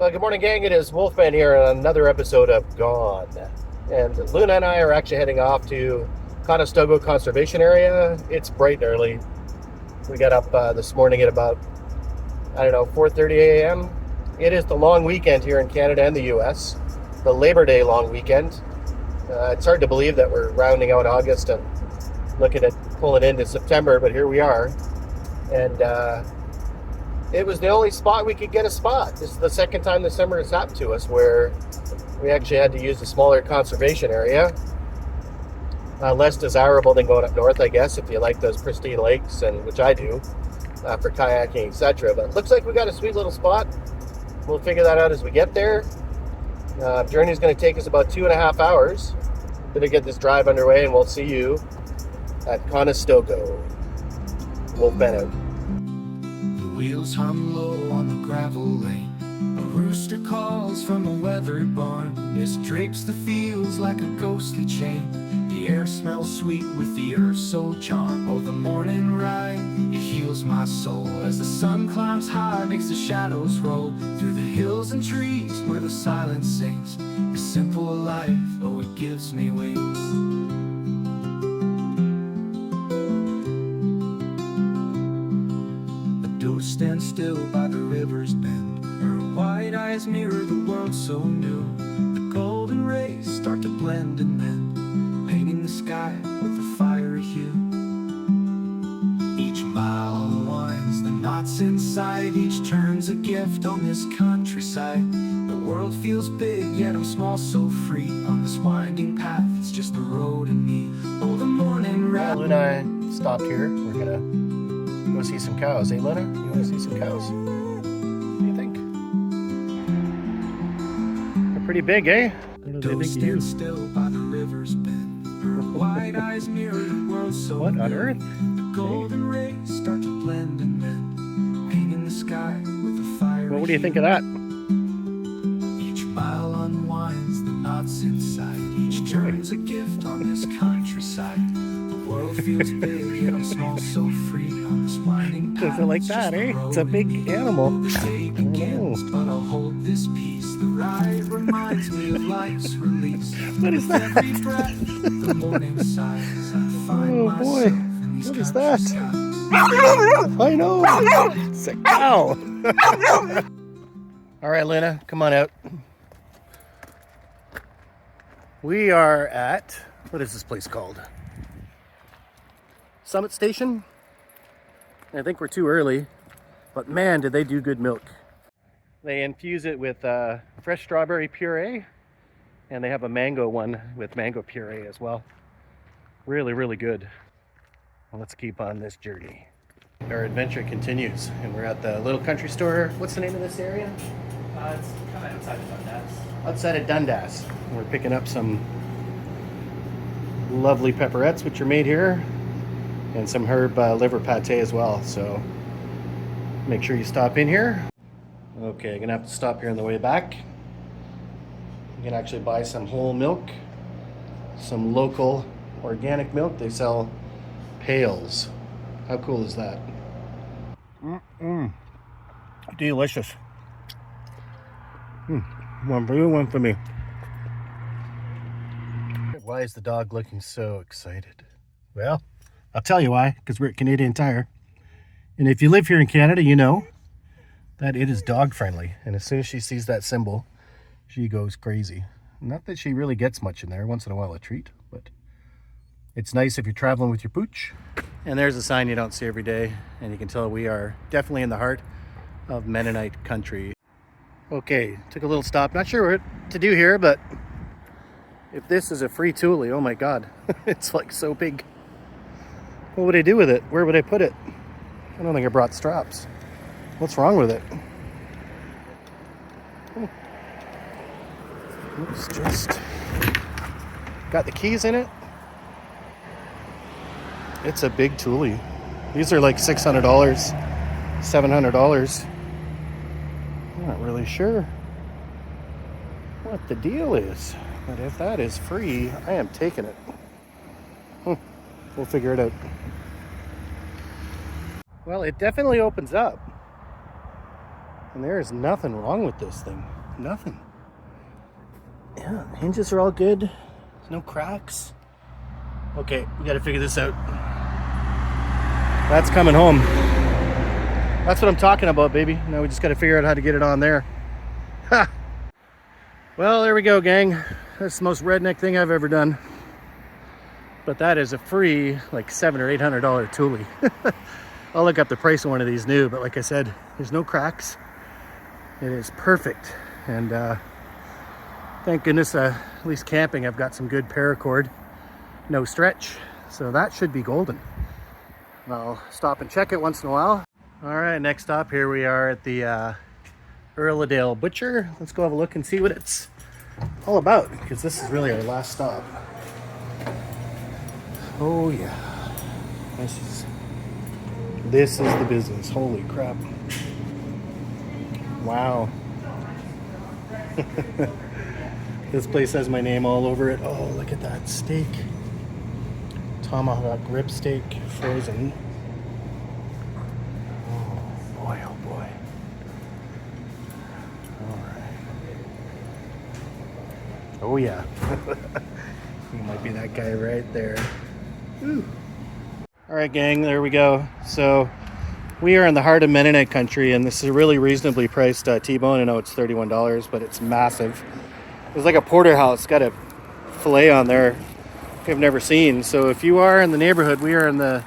Well, good morning, gang. It is Wolfman here on another episode of Gone. And Luna and I are actually heading off to Conestogo Conservation Area. It's bright and early. We got up this morning at about, 4:30 a.m. It is the long weekend here in Canada and the U.S., the Labor Day long weekend. It's hard to believe that we're rounding out August and looking at pulling into September, but here we are. And it was the only spot we could get a spot. This is the second time this summer it's happened to us where we actually had to use a smaller conservation area. Less desirable than going up north, I guess, if you like those pristine lakes, and which I do, for kayaking, etc. But it looks like we got a sweet little spot. We'll figure that out as we get there. Journey is going to take us about 2.5 hours. Gonna get this drive underway, and we'll see you at Conestogo. Wolfman out. Wheels hum low on the gravel lane. A rooster calls from a weathered barn. Mist drapes the fields like a ghostly chain. The air smells sweet with the earth so charmed. Oh, the morning ride, it heals my soul. As the sun climbs high, makes the shadows roll through the hills and trees where the silence sings. A simple life, oh, it gives me wings. Stand still by the river's bend. Her wide eyes mirror the world so new. The golden rays start to blend and then painting the sky with a fiery hue. Each mile unwinds the knots inside. Each turn's a gift on this countryside. The world feels big, yet I'm small, so free. On this winding path, it's just the road and me. Oh, the morning ride. Luna and I stopped here. We're gonna go see some cows. Hey, Luna, you want to see some cows? What do you think? They're pretty big, eh? Don't stand still by the river's bend. Her wide eyes mirror the world so what on earth? The golden rays start to blend and then painting the sky with a fire. Well, what do you think of that? Each mile unwinds the knots inside. Each turn's a gift on this countryside. The world feels big, yet I'm small, so free. On this winding path, Does it like that, eh? It's a big animal. The day begins, but I'll hold this peace. The ride reminds me of life's release. What is that? Every breath, the morning sighs. I find Oh boy, myself in these what is that? skies. I know. It's a cow. All right, Luna, come on out. We are at, what is this place called? Summit Station. I think we're too early, but man, did they do good milk. They infuse it with fresh strawberry puree, and they have a mango one with mango puree as well. Really, really good. Well, let's keep on this journey. Our adventure continues, and we're at the little country store. What's the name of this area? It's kind of outside of Dundas. Outside of Dundas. We're picking up some lovely pepperettes, which are made here, and some herb liver pate as well. So make sure you stop in here. Okay, I'm gonna have to stop here on the way back. You can actually buy some whole milk, some local organic milk. They sell pails. How cool is that? Delicious. One for you, one for me. Why is the dog looking so excited? Well, I'll tell you why, because we're at Canadian Tire. And if you live here in Canada, you know that it is dog friendly. And as soon as she sees that symbol, she goes crazy. Not that she really gets much in there, once in a while a treat, but it's nice if you're traveling with your pooch. And there's a sign you don't see every day, and you can tell we are definitely in the heart of Mennonite country. Okay, took a little stop. Not sure what to do here, but if this is a free Thule, oh my God, it's like so big. What would I do with it? Where would I put it? I don't think I brought straps. What's wrong with it? It's just got the keys in it. It's a big Thule. These are like $600, $700. I'm not really sure what the deal is, but if that is free, I am taking it. We'll figure it out. Well, it definitely opens up. And there is nothing wrong with this thing. Nothing. Yeah, hinges are all good. There's no cracks. Okay, we got to figure this out. That's coming home. That's what I'm talking about, baby. Now we just got to figure out how to get it on there. Ha! Well, there we go, gang. That's the most redneck thing I've ever done. But that is a free, like $700 or $800 Thule. I'll look up the price of one of these new, but like I said, there's no cracks. It is perfect. And thank goodness, at least camping, I've got some good paracord. No stretch. So that should be golden. I'll stop and check it once in a while. All right, next stop, here we are at the Earlidale Butcher. Let's go have a look and see what it's all about, because this is really our last stop. Oh yeah, this is the business. Holy crap. Wow. This place has my name all over it. Oh, look at that steak. Tomahawk rib steak, frozen. Oh boy, oh boy. All right. Oh yeah. You might be that guy right there. Ooh. All right, gang, there we go. So we are in the heart of Mennonite country, and this is a really reasonably priced T-bone. I know it's $31, but it's massive. It's like a porterhouse, got a fillet on there I've never seen. So if you are in the neighborhood, we are in the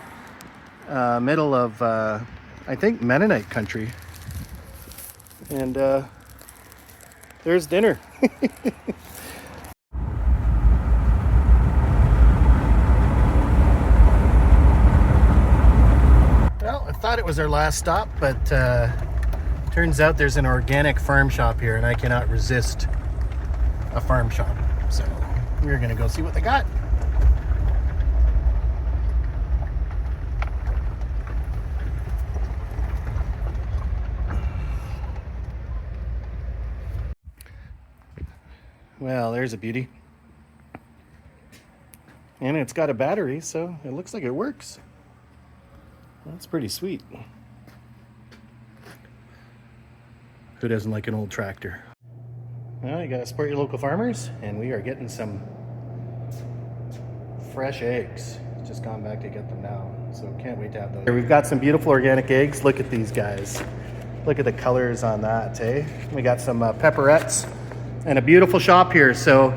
middle of, I think, Mennonite country. And there's dinner. Well, I thought it was our last stop, but turns out there's an organic farm shop here, and I cannot resist a farm shop. So we're gonna go see what they got. Well, there's a beauty. And it's got a battery, so it looks like it works. That's pretty sweet. Who doesn't like an old tractor? Well, you gotta support your local farmers, and we are getting some fresh eggs. Just gone back to get them now, so can't wait to have those. Here we've got some beautiful organic eggs. Look at these guys. Look at the colors on that, eh? We got some pepperettes and a beautiful shop here. So,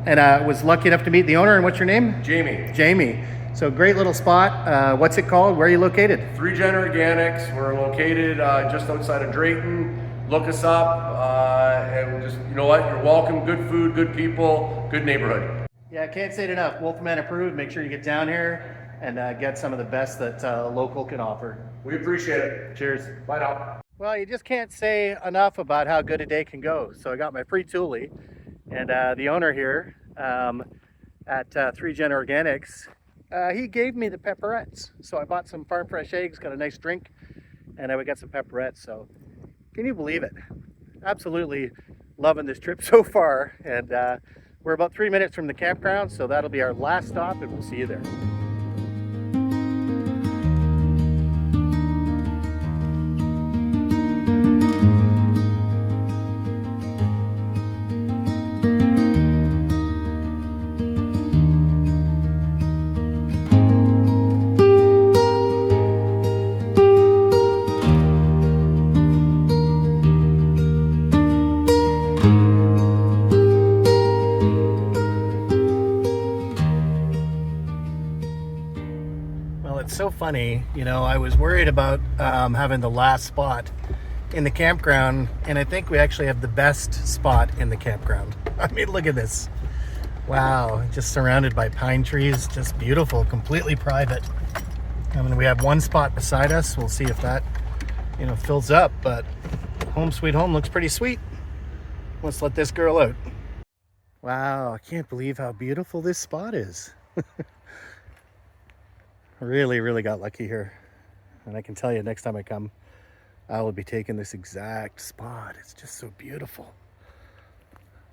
and I was lucky enough to meet the owner. And what's your name? Jamie. Jamie. So great little spot. What's it called? Where are you located? 3 Gen Organics. We're located just outside of Drayton. Look us up, and just, you know what, you're welcome. Good food, good people, good neighborhood. Yeah, I can't say it enough. Wolfman approved. Make sure you get down here and get some of the best that local can offer. We appreciate it. Cheers. Bye now. Well, you just can't say enough about how good a day can go. So I got my free Thule, and the owner here at 3 Gen Organics, he gave me the pepperettes. So I bought some farm fresh eggs, got a nice drink, and we got some pepperettes. So can you believe it? Absolutely loving this trip so far. And we're about 3 minutes from the campground, so that'll be our last stop, and we'll see you there. So funny, you know, I was worried about having the last spot in the campground, and I think we actually have the best spot in the campground. I mean, look at this. Wow, just surrounded by pine trees, just beautiful, completely private. I mean, we have one spot beside us. We'll see if that, you know, fills up, but home sweet home looks pretty sweet. Let's let this girl out. Wow, I can't believe how beautiful this spot is. Really got lucky here, and I can tell you, next time I come, I will be taking this exact spot. It's just so beautiful.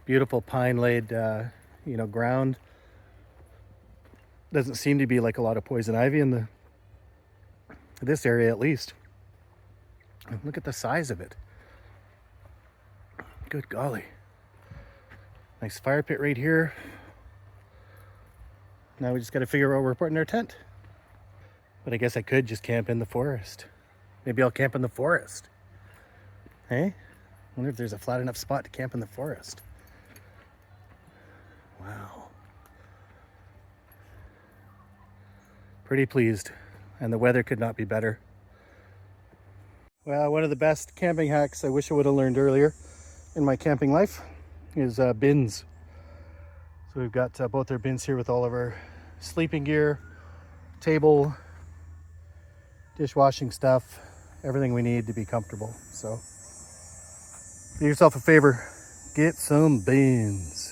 Beautiful pine laid you know, ground. Doesn't seem to be like a lot of poison ivy in this area, at least. And look at the size of it. Good golly. Nice fire pit right here. Now we just got to figure out where we're putting our tent. But I guess I could just camp in the forest. Maybe I'll camp in the forest. Hey? Wonder if there's a flat enough spot to camp in the forest. Wow. Pretty pleased. And the weather could not be better. Well, one of the best camping hacks I wish I would have learned earlier in my camping life is bins. So we've got both our bins here with all of our sleeping gear, table, dishwashing stuff, everything we need to be comfortable. So do yourself a favor, get some bins.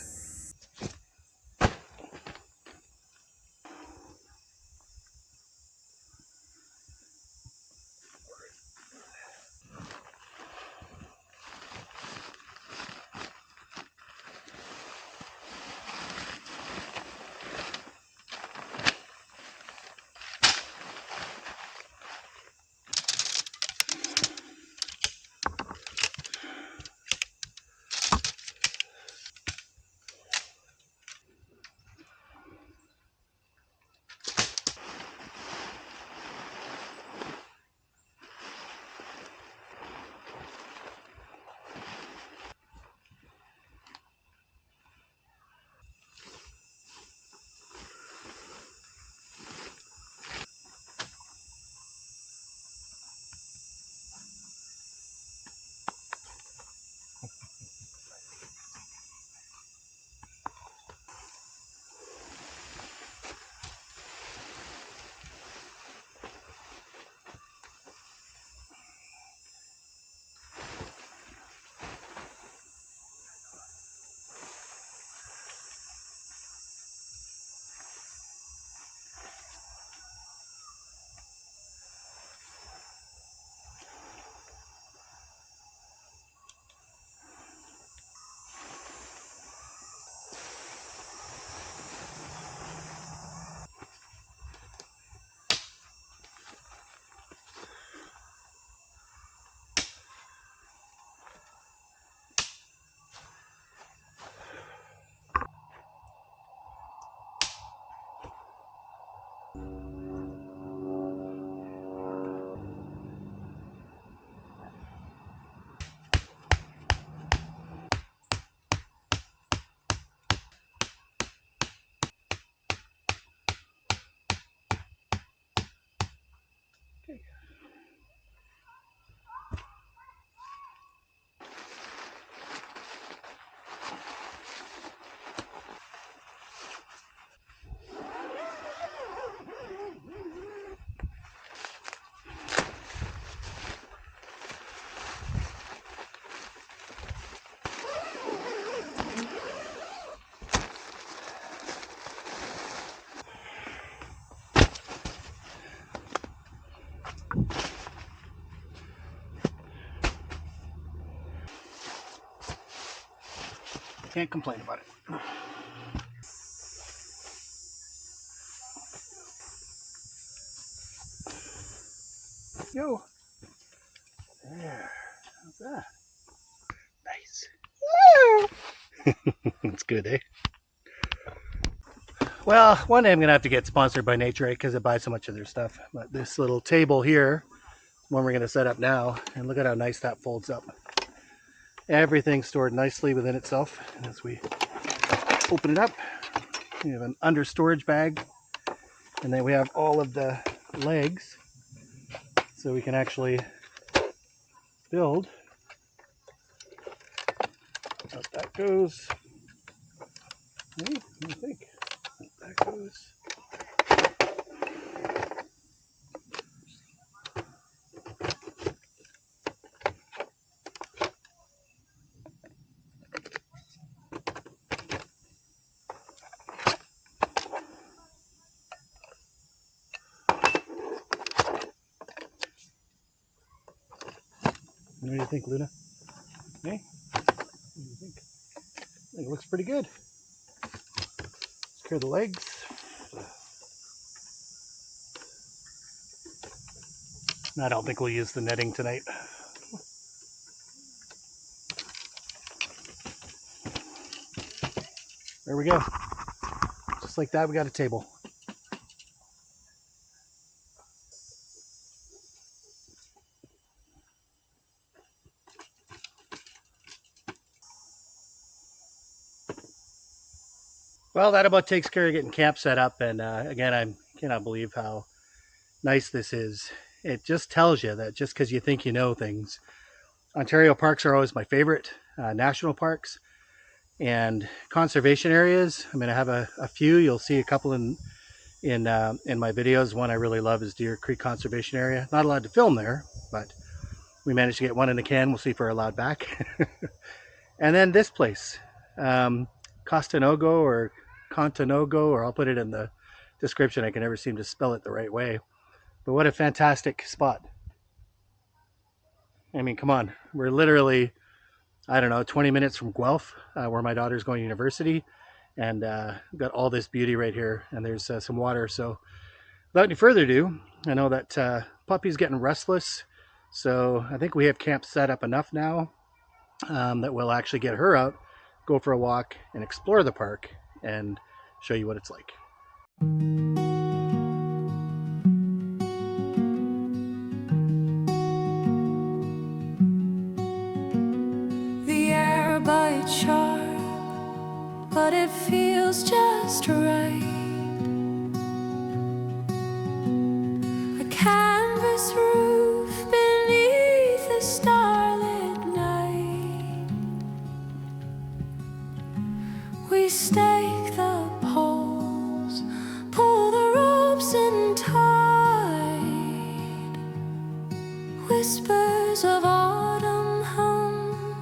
Can't complain about it. Yo. There. How's that? Nice. That's good, eh? Well, one day I'm going to have to get sponsored by Nature because I buy so much of their stuff. But this little table here, one we're going to set up now, and look at how nice that folds up. Everything's stored nicely within itself. And as we open it up, we have an under storage bag, and then we have all of the legs so we can actually build. Out that goes. Hey, what do you think? Out that goes. What do you think, Luna? Hey? What do you think? I think it looks pretty good. Secure the legs. I don't think we'll use the netting tonight. There we go. Just like that, we got a table. Well, that about takes care of getting camp set up. And again, I cannot believe how nice this is. It just tells you that just because you think you know things. Ontario parks are always my favorite, national parks and conservation areas. I'm going to have a few. You'll see a couple in my videos. One I really love is Deer Creek Conservation Area. Not allowed to film there, but we managed to get one in the can. We'll see if we're allowed back. And then this place, Conestogo or Conestogo, or I'll put it in the description. I can never seem to spell it the right way. But what a fantastic spot. I mean, come on. We're literally, I don't know, 20 minutes from Guelph, where my daughter's going to university. And got all this beauty right here. And there's some water. So without any further ado, I know that puppy's getting restless. So I think we have camp set up enough now that we'll actually get her out, go for a walk, and explore the park and show you what it's like. The air bites sharp, but it feels just right. A canvas roof beneath a starlit night. We stake the poles, pull the ropes in tight. Whispers of autumn hum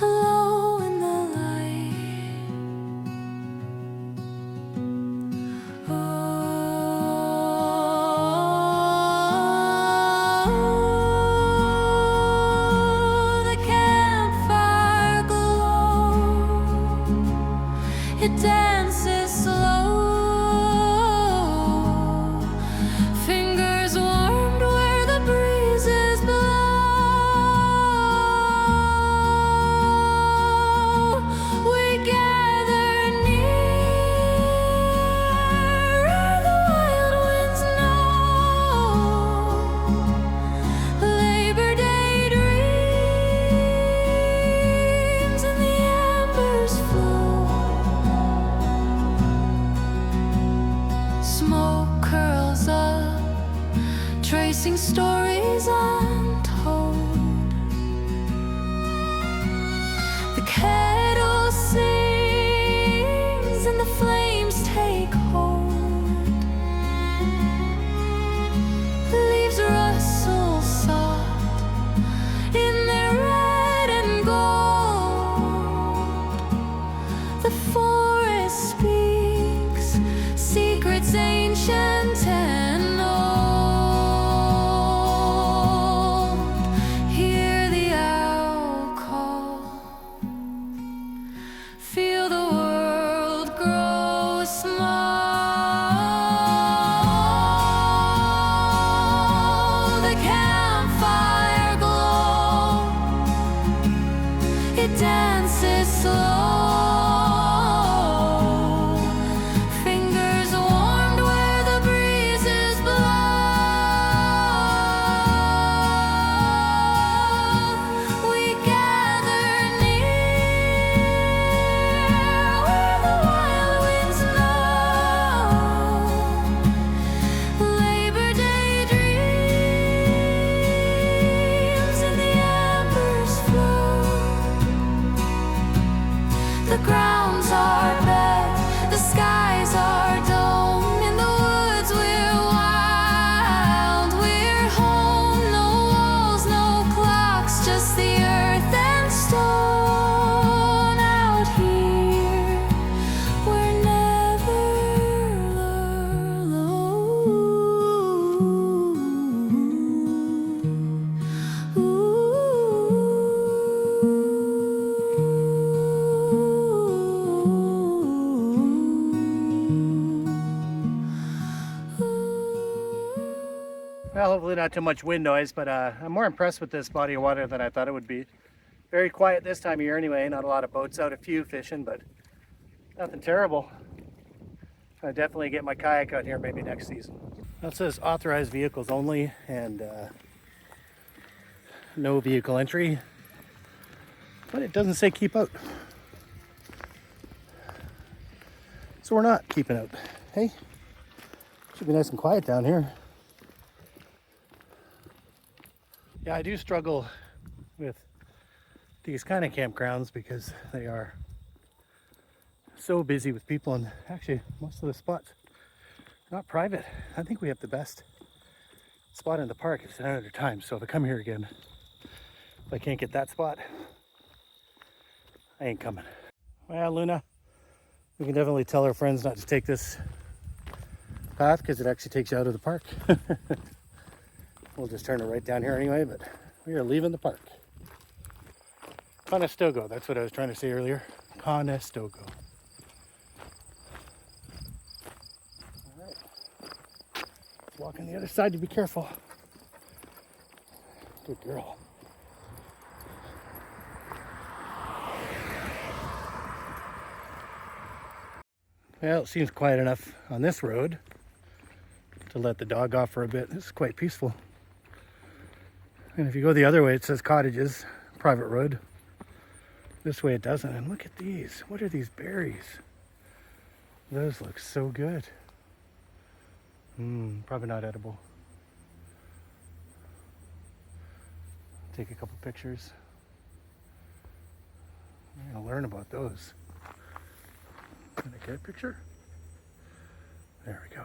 low in the light. Oh, the campfire glow, it dances slow. Fingers warmed where the breezes blow. We gather near the wild winds know. Labor Day dreams and the embers flow. Smoke curls up, tracing stories untold. The kettle sings and the flames take hold. Leaves rustle soft in their red and gold. The forest speaks secrets ancient and old. Hear the owl call, feel the world grow small. The campfire glow, it dances slow. Fingers warmed where the breezes blow. We gather near where the wild winds know. Labor Day dreams and the embers flow. The grounds are bare, the skies are dome. In the woods we're wild, we're home. No walls, no clocks, just the earth and stone. Out here, we're never Well, hopefully not too much wind noise, but I'm more impressed with this body of water than I thought it would be. Very quiet this time of year anyway, not a lot of boats out, a few fishing, but Nothing terrible. I definitely get my kayak out here maybe next season. That says authorized vehicles only and no vehicle entry, but it doesn't say keep out. So we're not keeping out. Hey, should be nice and quiet down here. Yeah, I do struggle with these kind of campgrounds because they are so busy with people, and actually most of the spots are not private. I think we have the best spot in the park at another time. So if I come here again, if I can't get that spot, I ain't coming. Well, Luna, we can definitely tell our friends not to take this path because it actually takes you out of the park. We'll just turn it right down here anyway, but we are leaving the park. Conestogo, that's what I was trying to say earlier. Conestogo. All right. Let's walk on the other side to be careful. Good girl. Well, it seems quiet enough on this road to let the dog off for a bit. This is quite peaceful. And if you go the other way, it says cottages, private road. This way it doesn't. And look at these. What are these berries? Those look so good. Probably not edible. Take a couple pictures. I'm gonna learn about those. Can I get a picture? There we go.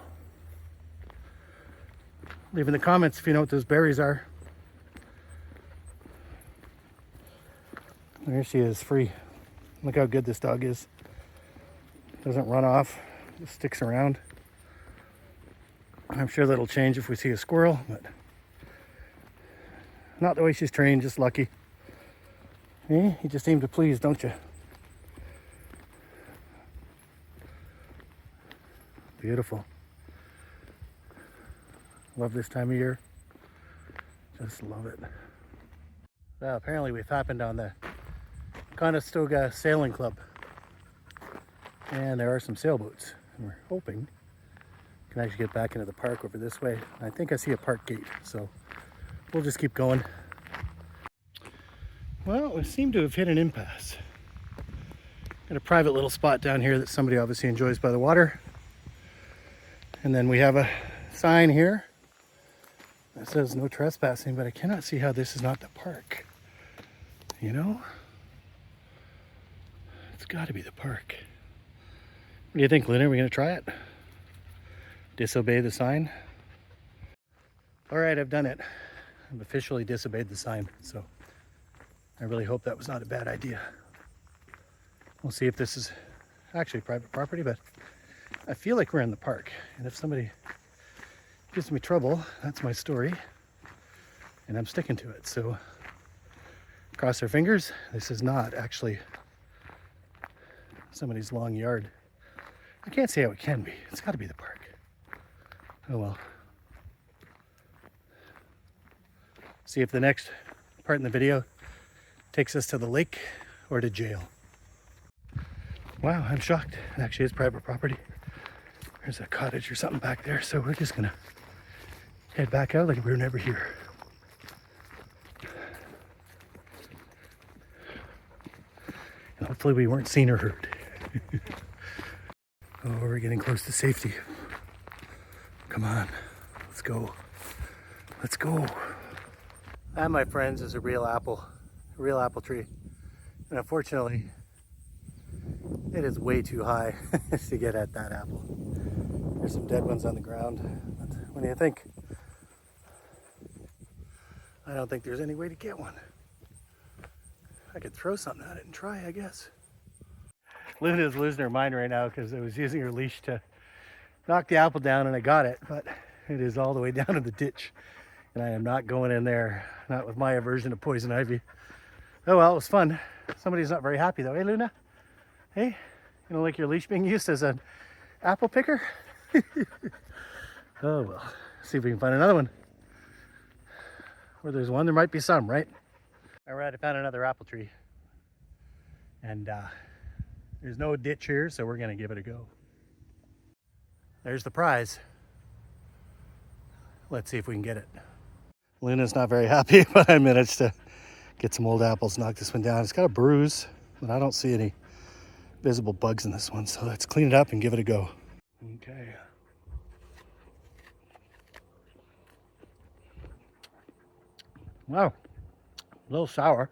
Leave in the comments if you know what those berries are. There she is, free. Look how good this dog is. Doesn't run off, just sticks around. I'm sure that'll change if we see a squirrel, but not the way she's trained, just lucky. Eh? You just seem to please, don't you? Beautiful. Love this time of year. Just love it. Well, apparently we've happened on the Conestogo Sailing Club. And there are some sailboats. And we're hoping we can actually get back into the park over this way. I think I see a park gate, so we'll just keep going. Well, we seem to have hit an impasse. Got a private little spot down here that somebody obviously enjoys by the water. And then we have a sign here that says no trespassing, but I cannot see how this is not the park. You know? It's got to be the park. What do you think, Luna? Are we going to try it? Disobey the sign? All right, I've done it. I've officially disobeyed the sign, so I really hope that was not a bad idea. We'll see if this is actually private property, but I feel like we're in the park. And if somebody gives me trouble, that's my story. And I'm sticking to it. So cross our fingers. This is not actually somebody's long yard. I can't say how it can be. It's got to be the park. Oh well. See if the next part in the video takes us to the lake or to jail. Wow, I'm shocked. It actually is private property. There's a cottage or something back there, so we're just gonna head back out like we were never here. And hopefully we weren't seen or heard. Oh, we're getting close to safety. Come on, let's go. Let's go. That, my friends, is a real apple tree. And unfortunately, it is way too high to get at that apple. There's some dead ones on the ground. But what do you think? I don't think there's any way to get one. I could throw something at it and try, I guess. Luna's losing her mind right now because I was using her leash to knock the apple down and I got it, but it is all the way down in the ditch. And I am not going in there, not with my aversion to poison ivy. Oh well, it was fun. Somebody's not very happy though. Hey, Luna? Hey, you don't like your leash being used as an apple picker? Oh well, see if we can find another one. Where there's one, there might be some, right? All right, I found another apple tree. And There's no ditch here, so we're gonna give it a go. There's the prize. Let's see if we can get it. Luna's not very happy, but I managed to get some old apples, knock this one down. It's got a bruise, but I don't see any visible bugs in this one, so let's clean it up and give it a go. Okay. Wow, a little sour.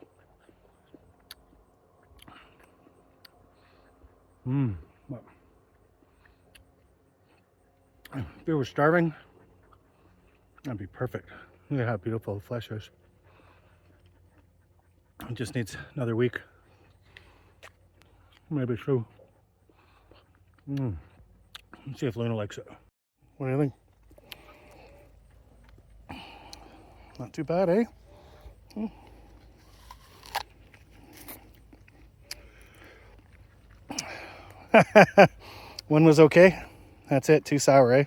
If you were starving, that'd be perfect. Look at how beautiful the flesh is. It just needs another week. Maybe two. Let's see if Luna likes it. What do you think? Not too bad, eh? One was okay. That's it. Too sour, eh?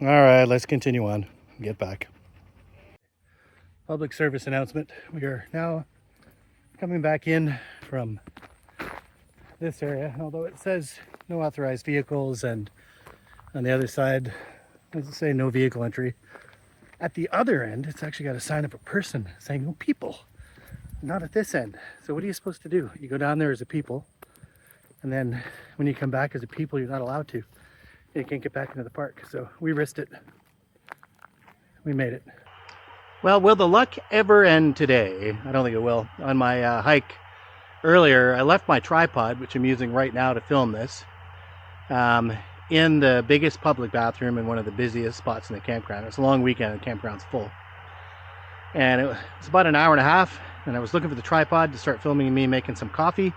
All right, let's continue on. Get back. Public service announcement. We are now coming back in from this area, although it says no authorized vehicles, and on the other side, does it say no vehicle entry? At the other end, it's actually got a sign of a person saying no people, not at this end. So what are you supposed to do? You go down there as a people, and then when you come back as a people, you're not allowed to. You can't get back into the park. So we risked it. We made it. Well, will the luck ever end today? I don't think it will. On my hike earlier, I left my tripod, which I'm using right now to film this, in the biggest public bathroom in one of the busiest spots in the campground. It's a long weekend, the campground's full. And it was about an hour and a half, and I was looking for the tripod to start filming me making some coffee.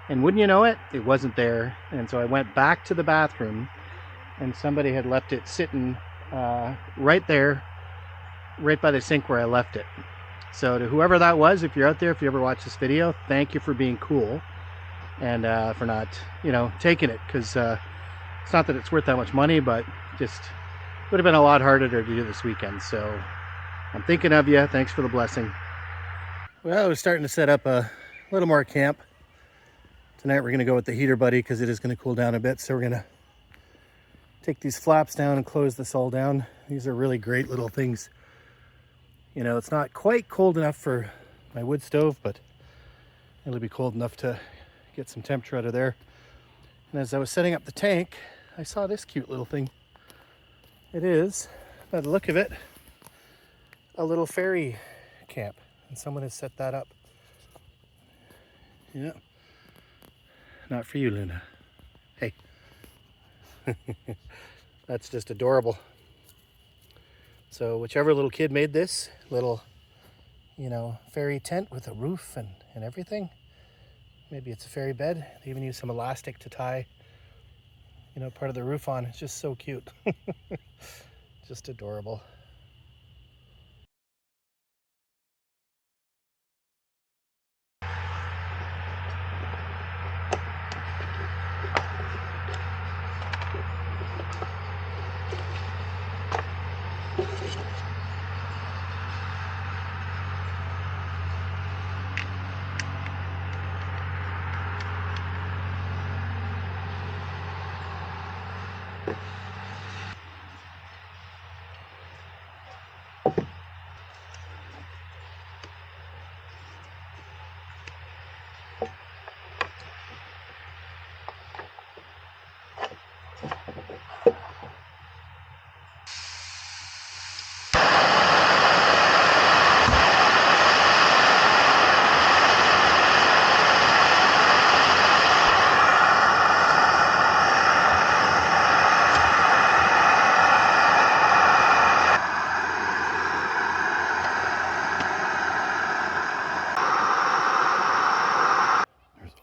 And wouldn't you know it, it wasn't there. And so I went back to the bathroom, and somebody had left it sitting right there, right by the sink where I left it. So to whoever that was, if you're out there, if you ever watch this video, thank you for being cool and for not, taking it, because it's not that it's worth that much money, but just would have been a lot harder to do this weekend. So I'm thinking of you. Thanks for the blessing. Well, I was starting to set up a little more camp. Tonight we're going to go with the heater buddy because it is going to cool down a bit. So we're going to take these flaps down and close this all down. These are really great little things. It's not quite cold enough for my wood stove, but it'll be cold enough to get some temperature out of there. And as I was setting up the tank, I saw this cute little thing. It is, by the look of it, a little fairy camp. And someone has set that up. Yeah. Not for you, Luna. Hey. That's just adorable. So whichever little kid made this little, fairy tent with a roof and everything, maybe it's a fairy bed. They even use some elastic to tie, part of the roof on. It's just so cute. Just adorable.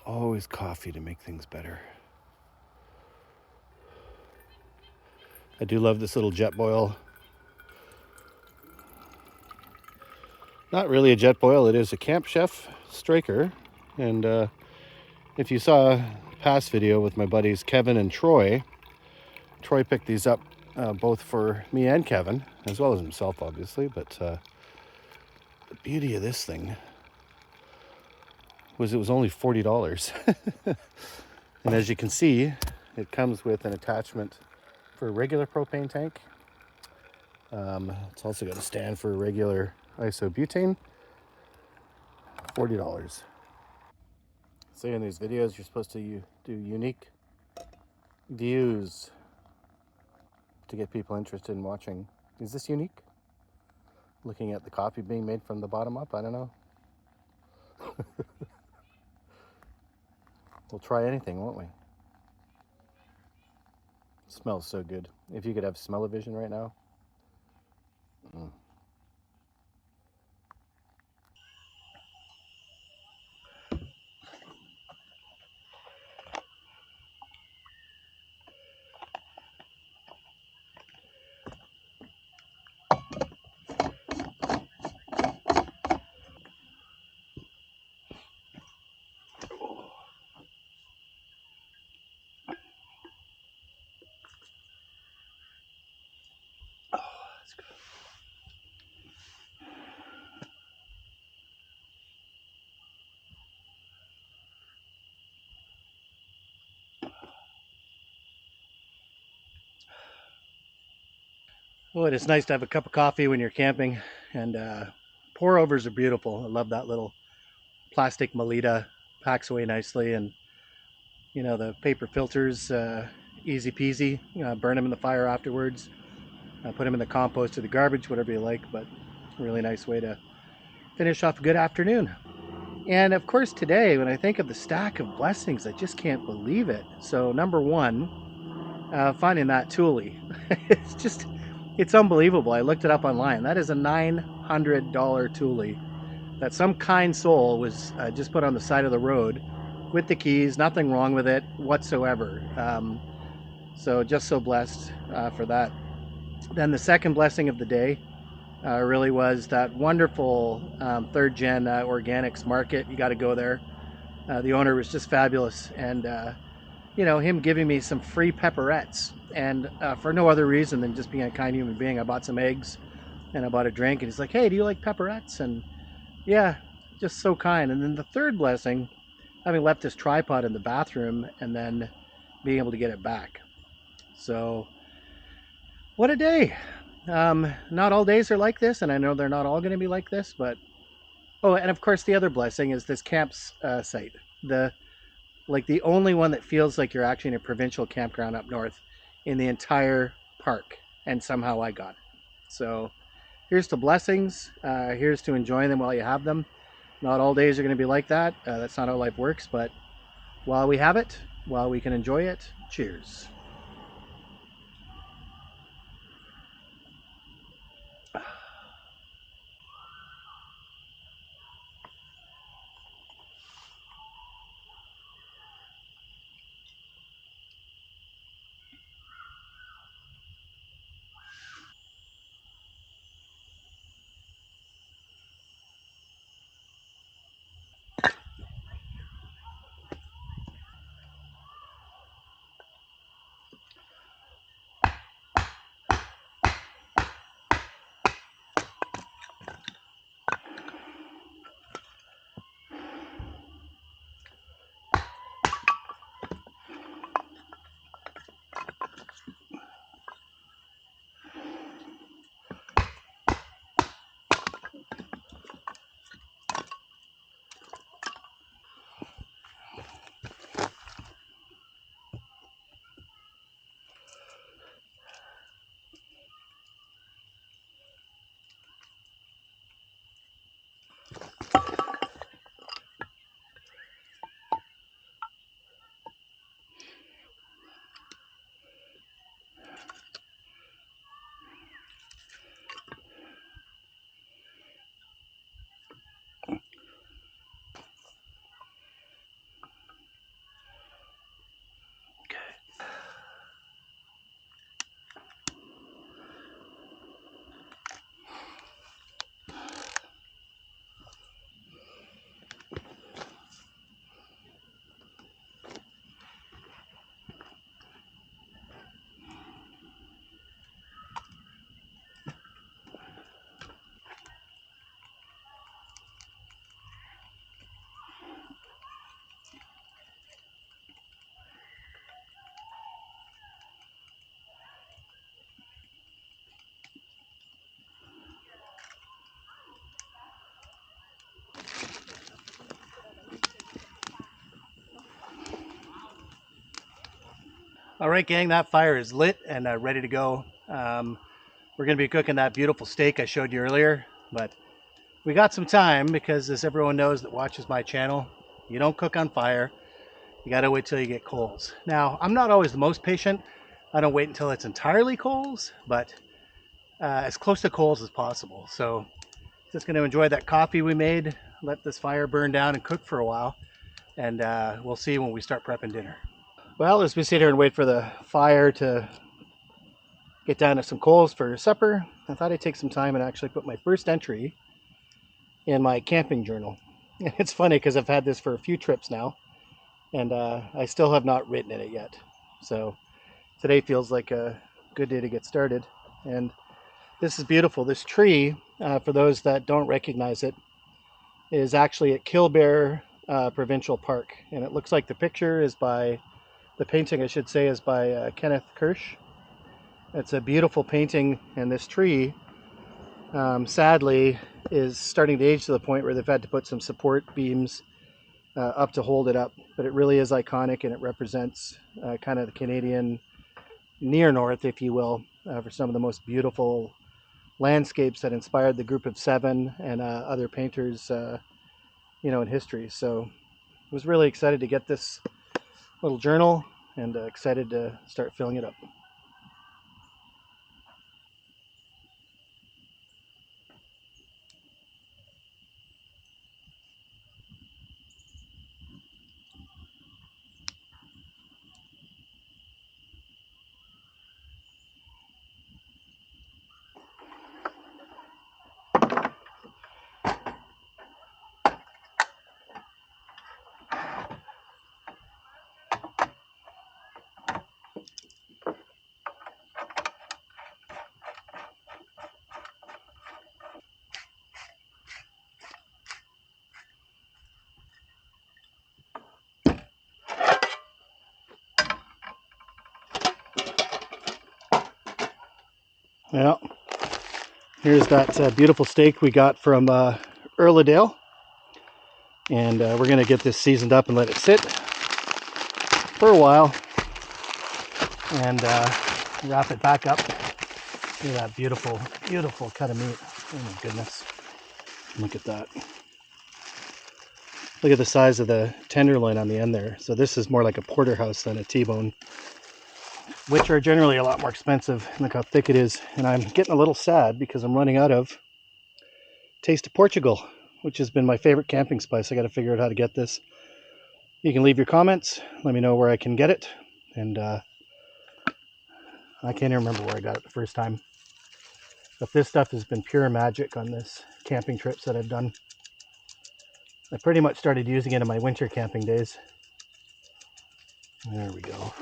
Always coffee to make things better. I do love this little jet boil. Not really a jet boil, it is a Camp Chef Straker. And if you saw a past video with my buddies Kevin and Troy picked these up both for me and Kevin, as well as himself obviously, but the beauty of this thing, was it was only $40. And as you can see, it comes with an attachment for a regular propane tank. It's also got a stand for regular isobutane. $40. So in these videos, you're supposed to do unique views to get people interested in watching. Is this unique? Looking at the coffee being made from the bottom up? I don't know. We'll try anything, won't we? Smells so good. If you could have smell-o-vision right now. Well, it's nice to have a cup of coffee when you're camping, and pour overs are beautiful. I love that little plastic Melita, packs away nicely, and you know the paper filters, easy peasy. Burn them in the fire afterwards. Put them in the compost or the garbage, whatever you like. But really nice way to finish off a good afternoon. And of course, today, when I think of the stack of blessings, I just can't believe it. So number one, finding that Thule. It's unbelievable. I looked it up online. That is a $900 Thule that some kind soul was just put on the side of the road with the keys. Nothing wrong with it whatsoever. So just so blessed for that. Then the second blessing of the day really was that wonderful third gen organics market. You got to go there. The owner was just fabulous, and him giving me some free pepperettes, and for no other reason than just being a kind human being. I bought some eggs and I bought a drink, and he's like, "Hey, do you like pepperettes?" And yeah, just so kind. And then the third blessing, having left this tripod in the bathroom and then being able to get it back. So what a day. Not all days are like this, and I know they're not all going to be like this, but oh, and of course the other blessing is this site. The only one that feels like you're actually in a provincial campground up north in the entire park, and somehow I got it. So here's to blessings. Here's to enjoying them while you have them. Not all days are going to be like that. That's not how life works, but while we have it, while we can enjoy it, cheers. All right, gang, that fire is lit and ready to go. We're going to be cooking that beautiful steak I showed you earlier, but we got some time because, as everyone knows that watches my channel, you don't cook on fire. You got to wait till you get coals. Now, I'm not always the most patient. I don't wait until it's entirely coals, but as close to coals as possible. So just going to enjoy that coffee we made, let this fire burn down and cook for a while, and we'll see when we start prepping dinner. Well, as we sit here and wait for the fire to get down to some coals for supper, I thought I'd take some time and actually put my first entry in my camping journal. It's funny because I've had this for a few trips now, and I still have not written in it yet. So today feels like a good day to get started. And this is beautiful. This tree, for those that don't recognize it, is actually at Killbear Provincial Park. And it looks like the picture is by, the painting I should say, is by Kenneth Kirsch. It's a beautiful painting, and this tree, sadly, is starting to age to the point where they've had to put some support beams up to hold it up. But it really is iconic, and it represents kind of the Canadian near north, if you will, for some of the most beautiful landscapes that inspired the Group of Seven and other painters, in history. So I was really excited to get this little journal and excited to start filling it up. Well, here's that beautiful steak we got from Earlidale, and we're going to get this seasoned up and let it sit for a while and wrap it back up. Look at that beautiful, beautiful cut of meat. Oh my goodness. Look at that. Look at the size of the tenderloin on the end there. So this is more like a porterhouse than a T-bone, which are generally a lot more expensive. Look how thick it is. And I'm getting a little sad because I'm running out of Taste of Portugal, which has been my favorite camping spice. I got to figure out how to get this. You can leave your comments. Let me know where I can get it. And I can't even remember where I got it the first time. But this stuff has been pure magic on this camping trips that I've done. I pretty much started using it in my winter camping days. There we go.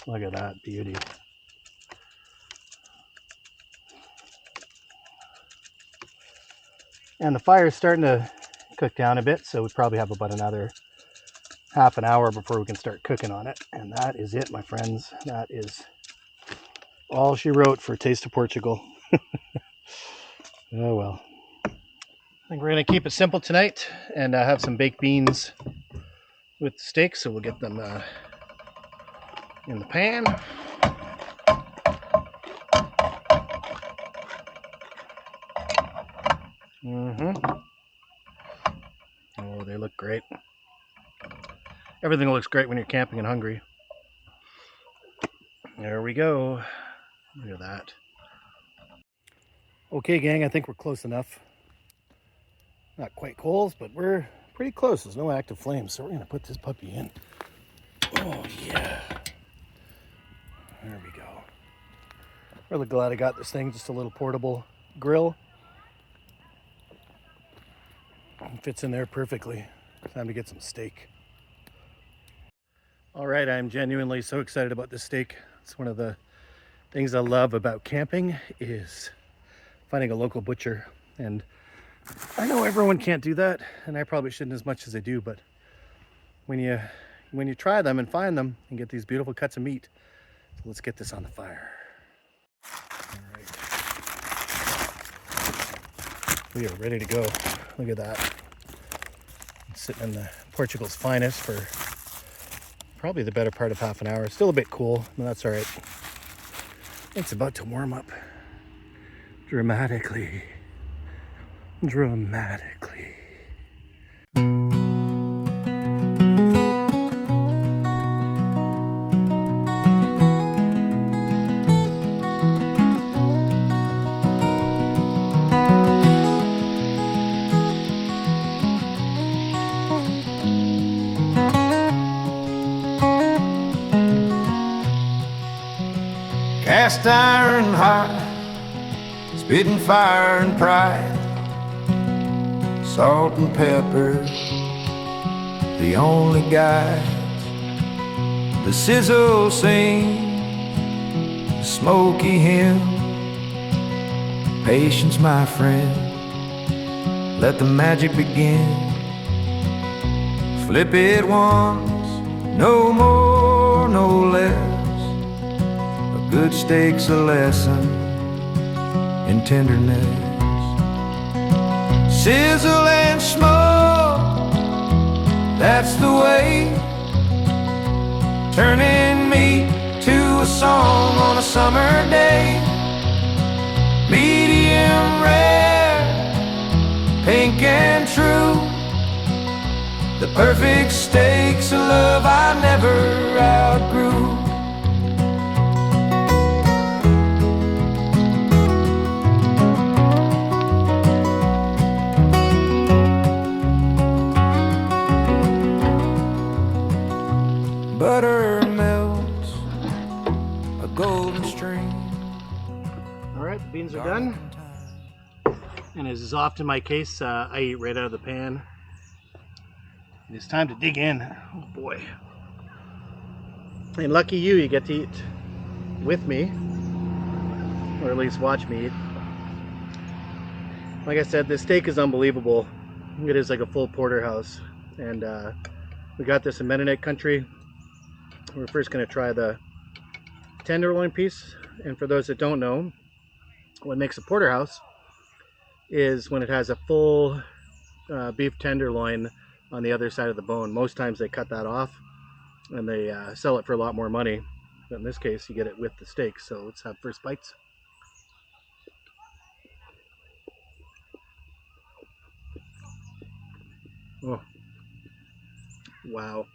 Look at that beauty. And the fire is starting to cook down a bit, so we probably have about another half an hour before we can start cooking on it. And that is it, my friends. That is all she wrote for Taste of Portugal. Oh well. I think we're going to keep it simple tonight and have some baked beans with the steak, so we'll get them in the pan. Oh, they look great. Everything looks great when you're camping and hungry. There we go. Look at that. Okay, gang, I think we're close enough. Not quite coals, but we're pretty close. There's no active flames, so we're going to put this puppy in. Oh, yeah. There we go. Really glad I got this thing, just a little portable grill. It fits in there perfectly. Time to get some steak. All right, I'm genuinely so excited about this steak. It's one of the things I love about camping is finding a local butcher. And I know everyone can't do that, and I probably shouldn't as much as I do, but when you try them and find them and get these beautiful cuts of meat, so let's get this on the fire. All right. We are ready to go. Look at that. It's sitting in the Portugal's finest for probably the better part of half an hour. Still a bit cool, but that's all right. It's about to warm up dramatically. Dramatically. Cast iron hot, spitting fire and pride, salt and pepper, the only guide. The sizzle sings, the smoky hymn. Patience, my friend, let the magic begin. Flip it once, no more, no less. Good steak's a lesson in tenderness. Sizzle and smoke, that's the way. Turning meat to a song on a summer day. Medium rare, pink and true. The perfect steak's a love I never outgrew. Butter melts, a golden stream. All right, the beans are done. And as is often my case, I eat right out of the pan. It's time to dig in. Oh boy. And lucky you, you get to eat with me, or at least watch me eat. Like I said, the steak is unbelievable. It is like a full porterhouse. And we got this in Mennonite country. We're first going to try the tenderloin piece, and for those that don't know, what makes a porterhouse is when it has a full beef tenderloin on the other side of the bone. Most times they cut that off and they sell it for a lot more money, but in this case you get it with the steak. So let's have first bites. Oh, wow.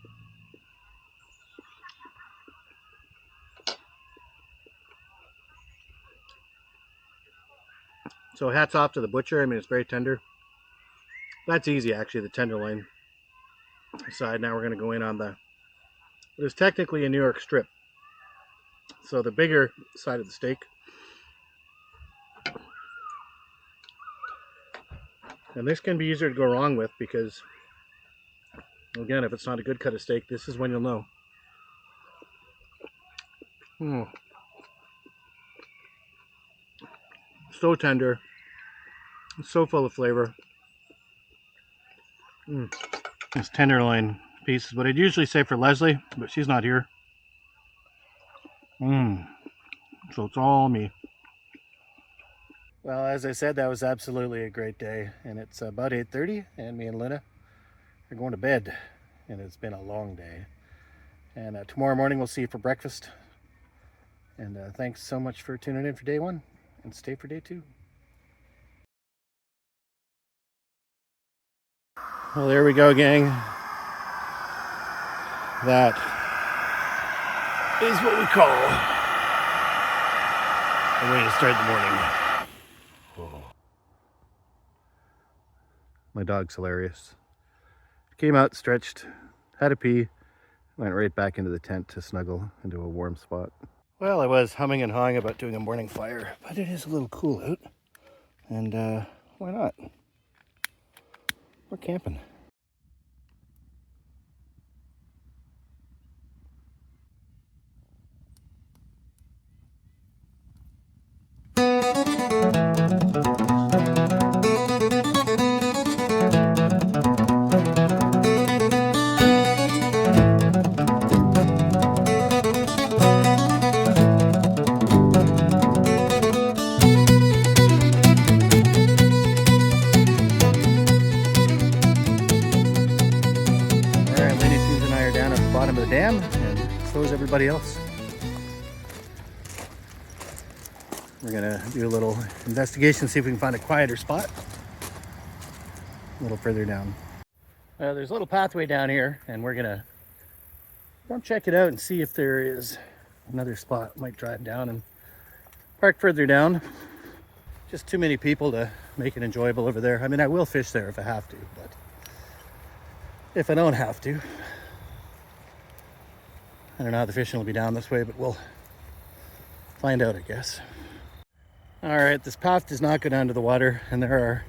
So hats off to the butcher. I mean, it's very tender. That's easy, actually, the tenderloin side. Now we're going to go in on the, it is technically a New York strip. So the bigger side of the steak. And this can be easier to go wrong with because, again, if it's not a good cut of steak, this is when you'll know. So tender. It's so full of flavor. This tenderloin piece is what I'd usually say for Leslie, but she's not here. So it's all me. Well, as I said, that was absolutely a great day, and it's about 8:30, and me and Luna are going to bed, and it's been a long day. And tomorrow morning we'll see you for breakfast. And thanks so much for tuning in for day one, and stay for day two. Well, there we go, gang. That is what we call a way to start the morning. Whoa. My dog's hilarious. Came out, stretched, had a pee, went right back into the tent to snuggle into a warm spot. Well, I was humming and hawing about doing a morning fire, but it is a little cool out. And why not? We're camping. everybody else. We're gonna do a little investigation, see if we can find a quieter spot a little further down. There's a little pathway down here, and we're gonna come check it out and see if there is another spot. Might drive down and park further down. Just too many people to make it enjoyable over there. I mean, I will fish there if I have to, but if I don't have to, I don't know how the fishing will be down this way, but we'll find out, I guess. All right, this path does not go down to the water, and there are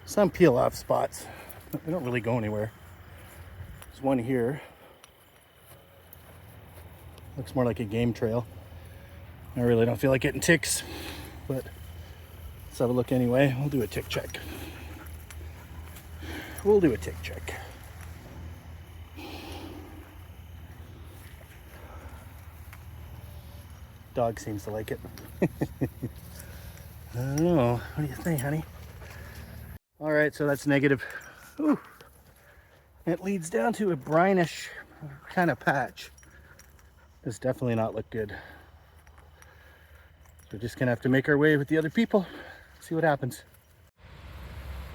some peel-off spots. They don't really go anywhere. There's one here. Looks more like a game trail. I really don't feel like getting ticks, but let's have a look anyway. We'll do a tick check. We'll do a tick check. Dog seems to like it. I don't know. What do you think, honey? All right, so that's negative. Ooh. It leads down to a brinish kind of patch. Does definitely not look good. So we're just gonna have to make our way with the other people, see what happens.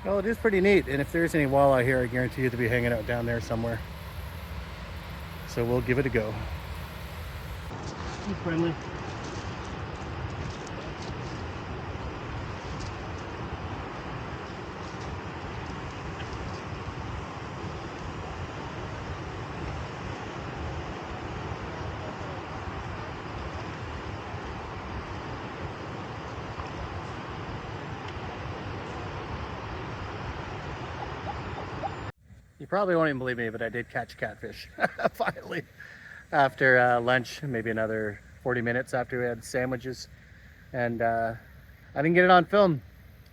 Well, it is pretty neat, and if there's any walleye here, I guarantee you they'll be hanging out down there somewhere. So we'll give it a go. Be friendly. You probably won't even believe me, but I did catch catfish finally after lunch, maybe another 40 minutes after we had sandwiches. And I didn't get it on film.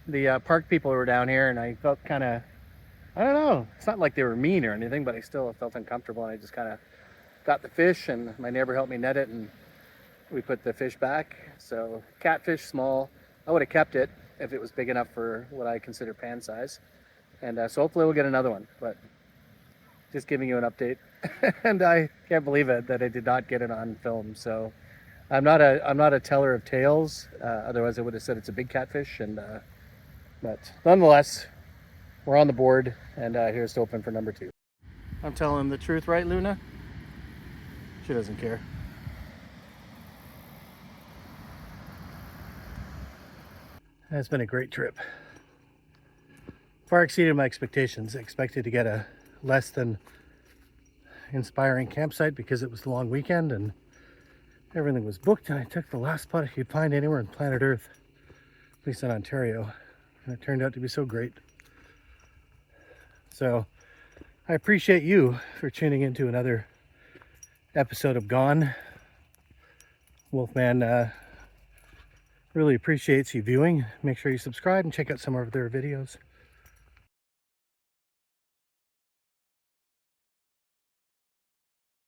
The park people were down here, and I felt kind of, I don't know, it's not like they were mean or anything, but I still felt uncomfortable, and I just kind of got the fish, and my neighbor helped me net it, and we put the fish back. So catfish, small. I would have kept it if it was big enough for what I consider pan size. And so hopefully we'll get another one, but just giving you an update. And I can't believe it that I did not get it on film. So I'm not a teller of tales. Otherwise I would have said it's a big catfish. And but nonetheless, we're on the board, and here's to open for number 2. I'm telling the truth, right, Luna? She doesn't care. It's been a great trip. Far exceeded my expectations. I expected to get a less than inspiring campsite because it was the long weekend and everything was booked, and I took the last spot I could find anywhere on planet Earth, at least in Ontario, and it turned out to be so great. So I appreciate you for tuning into another episode of Gone. Wolfman really appreciates you viewing. Make sure you subscribe and check out some of their videos.